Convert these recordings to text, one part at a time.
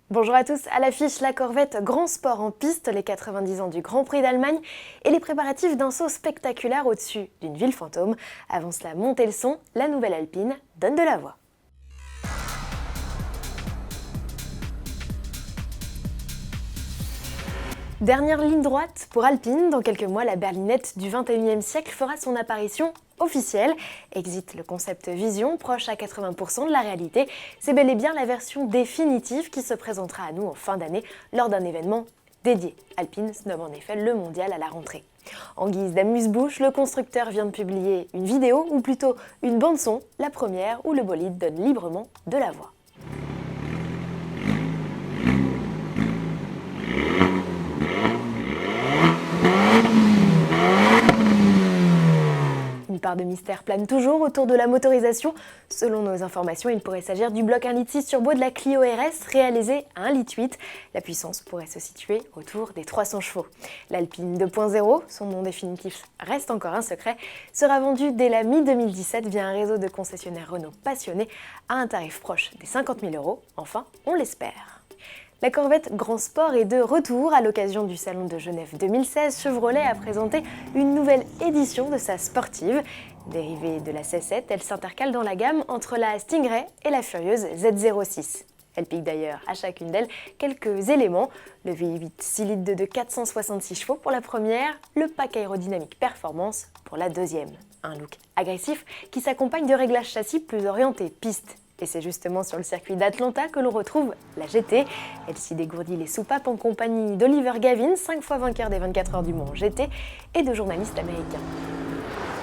Bonjour à tous, à l'affiche la Corvette Grand Sport en piste, les 90 ans du Grand Prix d'Allemagne et les préparatifs d'un saut spectaculaire au-dessus d'une ville fantôme. Avant cela, montez le son, la nouvelle Alpine donne de la voix. Dernière ligne droite pour Alpine, dans quelques mois la berlinette du 21e siècle fera son apparition officielle. Exit le concept vision, proche à 80% de la réalité. C'est bel et bien la version définitive qui se présentera à nous en fin d'année lors d'un événement dédié. Alpine se nomme en effet le mondial à la rentrée. En guise d'amuse-bouche, le constructeur vient de publier une vidéo, ou plutôt une bande-son, la première où le bolide donne librement de la voix. Une part de mystère plane toujours autour de la motorisation. Selon nos informations, il pourrait s'agir du bloc 1,6 litre turbo de la Clio RS réalisé à 1,8 litre. La puissance pourrait se situer autour des 300 chevaux. L'Alpine 2.0, son nom définitif reste encore un secret, sera vendue dès la mi-2017 via un réseau de concessionnaires Renault passionnés à un tarif proche des 50 000 €. Enfin, on l'espère. La Corvette Grand Sport est de retour à l'occasion du Salon de Genève 2016. Chevrolet a présenté une nouvelle édition de sa sportive. Dérivée de la C7, elle s'intercale dans la gamme entre la Stingray et la furieuse Z06. Elle pique d'ailleurs à chacune d'elles quelques éléments. Le V8 6 litres de 466 chevaux pour la première, le pack aérodynamique performance pour la deuxième. Un look agressif qui s'accompagne de réglages châssis plus orientés piste. Et c'est justement sur le circuit d'Atlanta que l'on retrouve la GT. Elle s'y dégourdit les soupapes en compagnie d'Oliver Gavin, 5 fois vainqueur des 24 heures du Mans en GT, et de journalistes américains.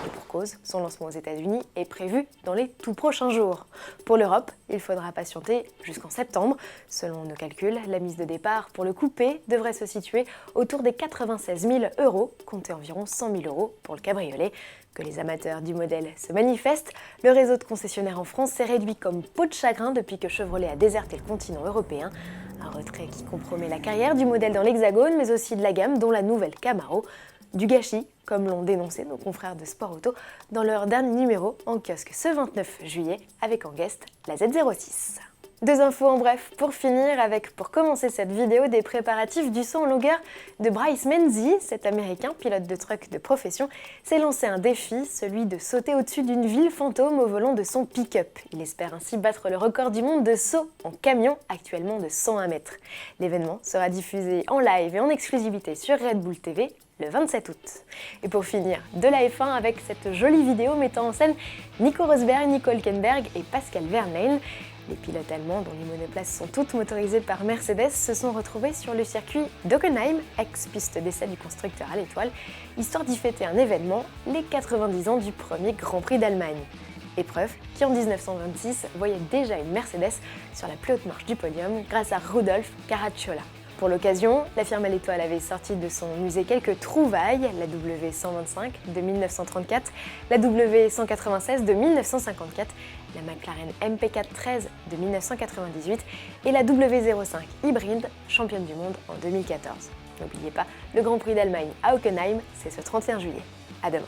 Et pour cause, son lancement aux États-Unis est prévu dans les tout prochains jours. Pour l'Europe, il faudra patienter jusqu'en septembre. Selon nos calculs, la mise de départ pour le coupé devrait se situer autour des 96 000 €, comptez environ 100 000 € pour le cabriolet. Que les amateurs du modèle se manifestent, le réseau de concessionnaires en France s'est réduit comme peau de chagrin depuis que Chevrolet a déserté le continent européen. Un retrait qui compromet la carrière du modèle dans l'Hexagone, mais aussi de la gamme, dont la nouvelle Camaro. Du gâchis, comme l'ont dénoncé nos confrères de Sport Auto dans leur dernier numéro en kiosque ce 29 juillet, avec en guest la Z06. Deux infos en bref, pour finir avec, pour commencer cette vidéo, des préparatifs du saut en longueur de Bryce Menzies. Cet américain, pilote de truck de profession, s'est lancé un défi, celui de sauter au-dessus d'une ville fantôme au volant de son pick-up. Il espère ainsi battre le record du monde de saut en camion, actuellement de 101 mètres. L'événement sera diffusé en live et en exclusivité sur Red Bull TV le 27 août. Et pour finir, de la F1 avec cette jolie vidéo mettant en scène Nico Rosberg, Nico Hülkenberg et Pascal Wehrlein. Les pilotes allemands, dont les monoplaces sont toutes motorisées par Mercedes, se sont retrouvés sur le circuit d'Hockenheim, ex-piste d'essai du constructeur à l'étoile, histoire d'y fêter un événement, les 90 ans du premier Grand Prix d'Allemagne. Épreuve qui, en 1926, voyait déjà une Mercedes sur la plus haute marche du podium grâce à Rudolf Caracciola. Pour l'occasion, la firme à l'étoile avait sorti de son musée quelques trouvailles, la W125 de 1934, la W196 de 1954, la McLaren MP4-13 de 1998 et la W05 hybride, championne du monde en 2014. N'oubliez pas, le Grand Prix d'Allemagne à Hockenheim, c'est ce 31 juillet. À demain.